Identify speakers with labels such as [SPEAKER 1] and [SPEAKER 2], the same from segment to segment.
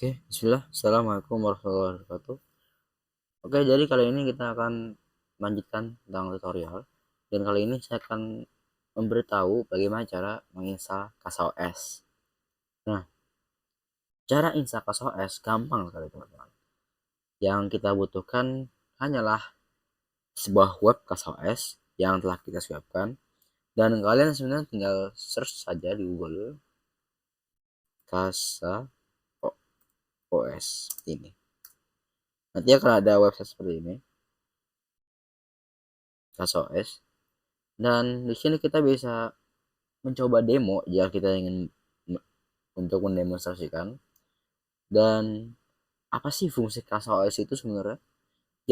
[SPEAKER 1] Oke, bismillah. Assalamualaikum warahmatullahi wabarakatuh. Oke, jadi kali ini kita akan melanjutkan tentang tutorial. Dan kali ini saya akan memberitahu bagaimana cara menginstal CasaOS. Nah, cara install CasaOS gampang sekali teman-teman. Yang kita butuhkan hanyalah sebuah web CasaOS yang telah kita siapkan. Dan kalian sebenarnya tinggal search saja di Google CasaOS ini. Nanti akan ada website seperti ini, CasaOS. Dan di sini kita bisa mencoba demo jika kita ingin untuk mendemonstrasikan. Dan apa sih fungsi CasaOS itu sebenarnya?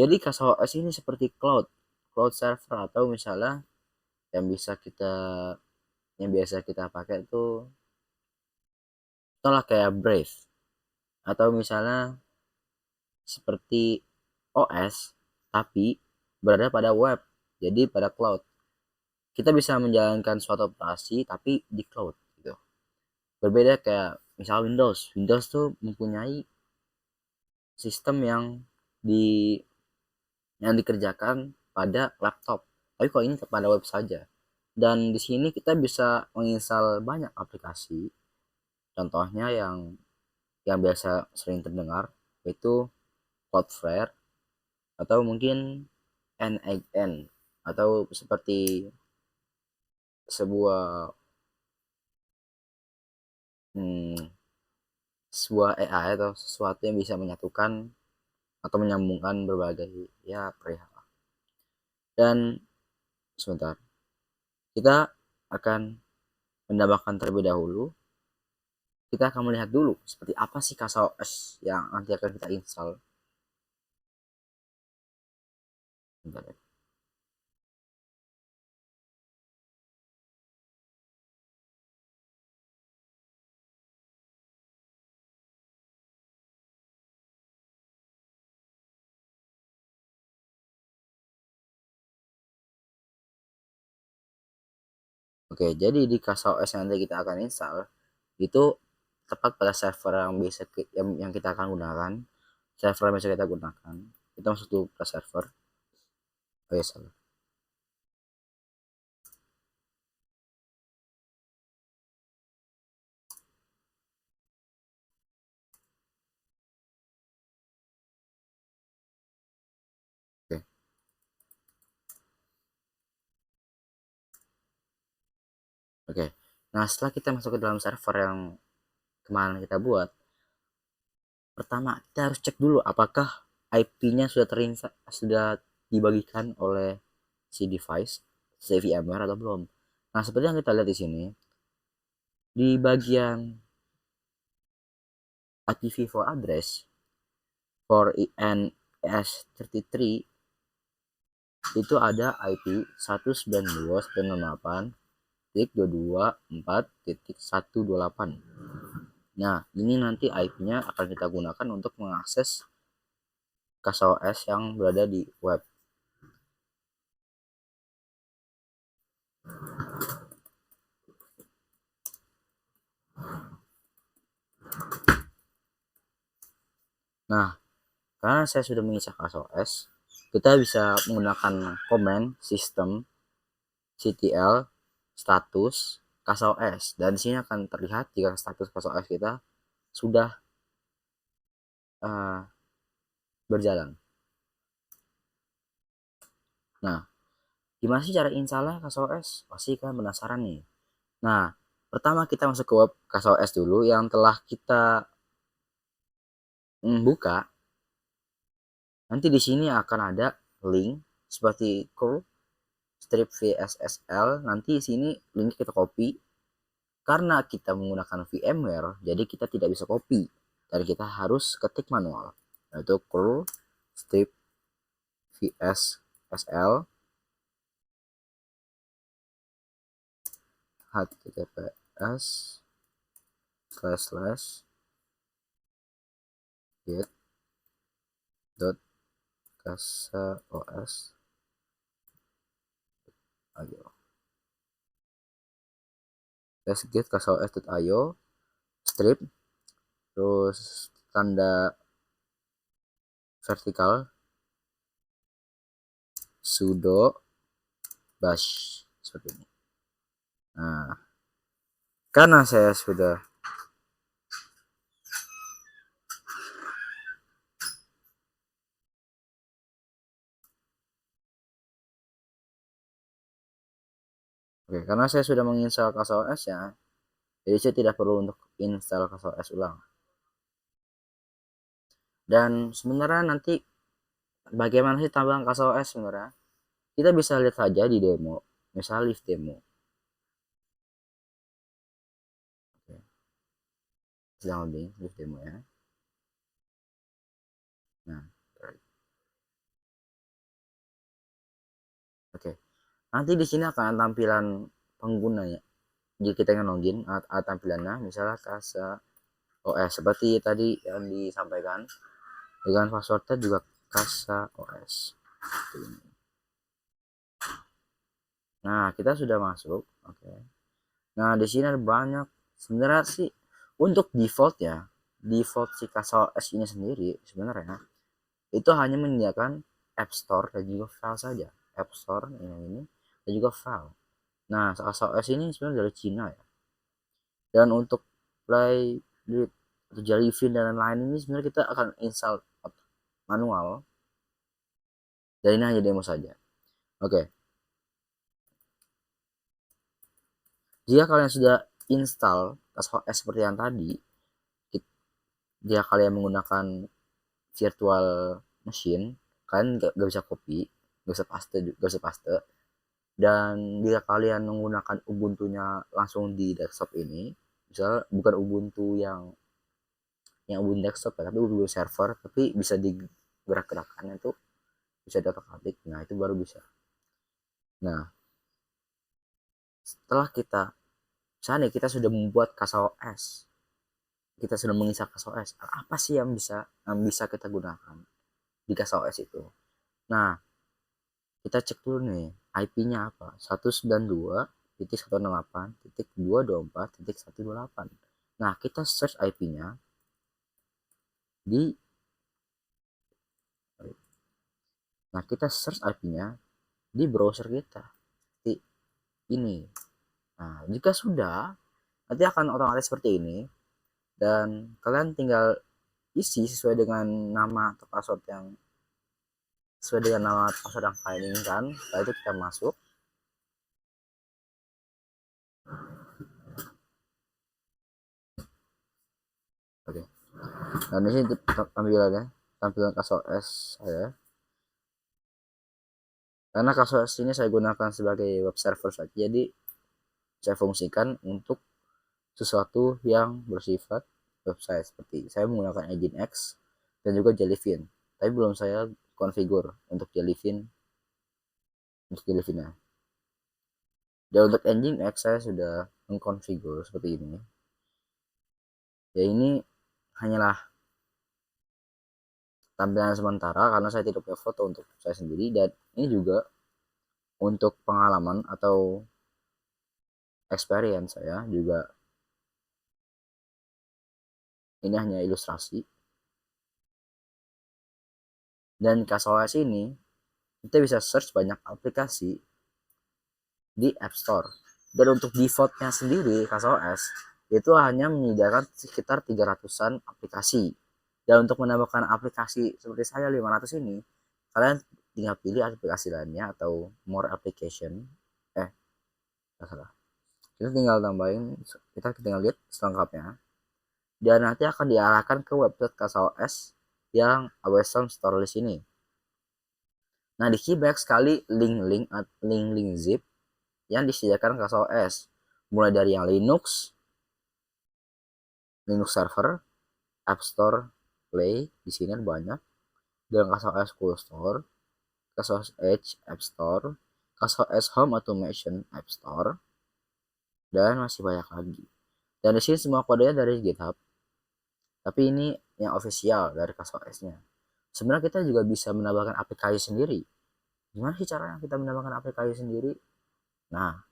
[SPEAKER 1] Jadi CasaOS ini seperti cloud server, atau misalnya yang bisa kita yang biasa kita pakai itu itulah kayak Brave, atau misalnya seperti OS tapi berada pada web, jadi pada cloud. Kita bisa menjalankan suatu operasi tapi di cloud gitu. Berbeda kayak misal Windows tuh mempunyai sistem di yang dikerjakan pada laptop, tapi kalau ini pada web saja. Dan di sini kita bisa menginstal banyak aplikasi. Contohnya yang biasa sering terdengar yaitu Cloudflare, atau mungkin N8N, atau seperti sebuah hmm, sebuah AI atau sesuatu yang bisa menyatukan atau menyambungkan berbagai perihal. Dan sebentar, kita akan mendambakan terlebih dahulu. Kita akan melihat dulu seperti apa sih CasaOS yang nanti akan kita install. Bentar ya. Oke, jadi di CasaOS yang nanti kita akan install itu tepat pada server yang biasa yang kita akan gunakan. Server yang biasa kita gunakan. Kita masuk dulu ke server. Oh ya, salah. Oke. Oke. Nah, setelah kita masuk ke dalam server yang kemarin kita buat, pertama kita harus cek dulu apakah IP-nya sudah dibagikan oleh si device, si VMware atau belum. Nah, seperti yang kita lihat di sini, di bagian IPv4 address for ENS33 itu ada IP 192.168.224.128. Nah, ini nanti IP-nya akan kita gunakan untuk mengakses CasaOS yang berada di web. Nah, karena saya sudah mengisah CasaOS, kita bisa menggunakan command system ctl status CasaOS, dan di sini akan terlihat jika status CasaOS kita sudah uh, berjalan. Nah, gimana sih cara installnya CasaOS? Pasti kan penasaran nih. Nah, pertama kita masuk ke web CasaOS dulu yang telah kita buka. Nanti di sini akan ada link seperti curl strip vssl. Nanti di sini link kita copy. Karena kita menggunakan VMware, jadi kita tidak bisa copy. Dan kita harus ketik manual. Yaitu curl strip vssl https git dot casaos ayo git casaos.io strip terus tanda vertikal sudo bash seperti ini. Nah, karena saya sudah karena saya sudah menginstal CastleOS ya, jadi saya tidak perlu untuk install CastleOS ulang. Dan sebenarnya nanti bagaimana sih tampilan CastleOS sebenarnya? Kita bisa lihat saja di demo, misalnya live demo. Sedang loading live demo ya. Nah, oke. Nanti di sini akan tampilan penggunanya. Jika kita ingin login, tampilannya misalnya CastleOS seperti tadi yang disampaikan, dengan passwordnya juga CastleOS. Nah, kita sudah masuk. Oke. Nah, di sini ada banyak. Sebenarnya sih untuk default ya, default si CastleOS ini sendiri sebenarnya itu hanya menyediakan App Store dan juga file saja. App Store ini dan juga file. Nah, CastleOS ini sebenarnya dari Cina ya. Dan untuk Play atau Jellyfin dan lain-lain ini sebenarnya kita akan install manual. Dan ini hanya demo saja. Oke. Jika kalian sudah install CastleOS seperti yang tadi, jika kalian menggunakan virtual machine, kalian gak bisa copy, gak bisa paste. Dan jika kalian menggunakan Ubuntu-nya langsung di desktop ini, misal bukan Ubuntu yang Ubuntu desktop ya, tapi Ubuntu server, tapi bisa digerak-gerakannya itu bisa diotak-atik. Nah, itu baru bisa. Nah, setelah misalnya kita sudah membuat CastleOS, kita sudah menginstal CastleOS, apa sih yang bisa kita gunakan di CastleOS itu? Nah, kita cek dulu nih IP-nya apa. 192.168.224.128. Nah, kita search IP-nya di di browser kita di ini. Nah, jika sudah, nanti akan otomatis seperti ini dan kalian tinggal isi sesuai dengan nama atau password yang kalian inginkan. Setelah itu kita masuk. Oke. Dan ini tampilan CastleOS saya. Karena CastleOS ini saya gunakan sebagai web server saja, jadi saya fungsikan untuk sesuatu yang bersifat website, seperti saya menggunakan Nginx dan juga Jellyfin, tapi belum saya konfigur untuk Jellyfinnya. Dan untuk Nginx saya sudah mengkonfigur seperti ini. Ya, ini hanyalah tampilan sementara karena saya tidak punya foto untuk saya sendiri, dan ini juga untuk pengalaman atau experience saya juga, ini hanya ilustrasi. Dan CastleOS ini kita bisa search banyak aplikasi di App Store. Dan untuk defaultnya sendiri CastleOS itu hanya menyediakan sekitar 300-an aplikasi. Dan untuk menambahkan aplikasi seperti saya 500 ini, kalian tinggal pilih aplikasi lainnya atau more application. Salah. Kita tinggal tambahin, kita tinggal lihat selengkapnya. Dan nanti akan diarahkan ke website CastleOS yang Awesome Store List ini. Nah, di sini banyak sekali link zip yang disediakan CastleOS, mulai dari yang Linux server, App Store, Play, di sini banyak, dan CastleOS Cool Store, CastleOS Edge App Store, CastleOS Home Automation App Store, dan masih banyak lagi. Dan di sini semua kodenya dari GitHub, tapi ini yang official dari CastleOS-nya. Sebenarnya kita juga bisa menambahkan aplikasi sendiri. Gimana sih caranya kita menambahkan aplikasi sendiri? Nah,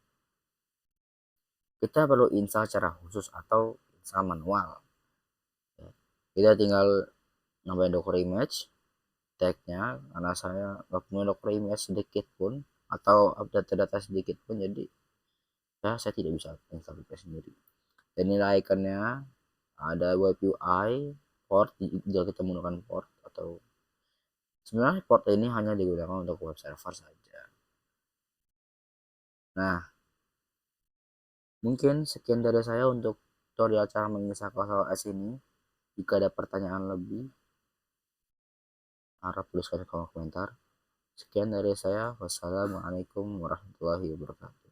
[SPEAKER 1] kita perlu install secara khusus atau install manual. Kita tinggal nambahin Docker image tagnya, karena saya nggak punya Docker image sedikit pun atau update data sedikit pun, jadi ya saya tidak bisa install VPS sendiri. Dan nilai iconnya ada web UI, port jika kita menggunakan port, atau sebenarnya port ini hanya digunakan untuk web server saja. Nah, mungkin sekian dari saya untuk tutorial cara menginstal CloudOS ini. Jika ada pertanyaan lebih, harap tuliskan di kolom komentar. Sekian dari saya. Wassalamualaikum warahmatullahi wabarakatuh.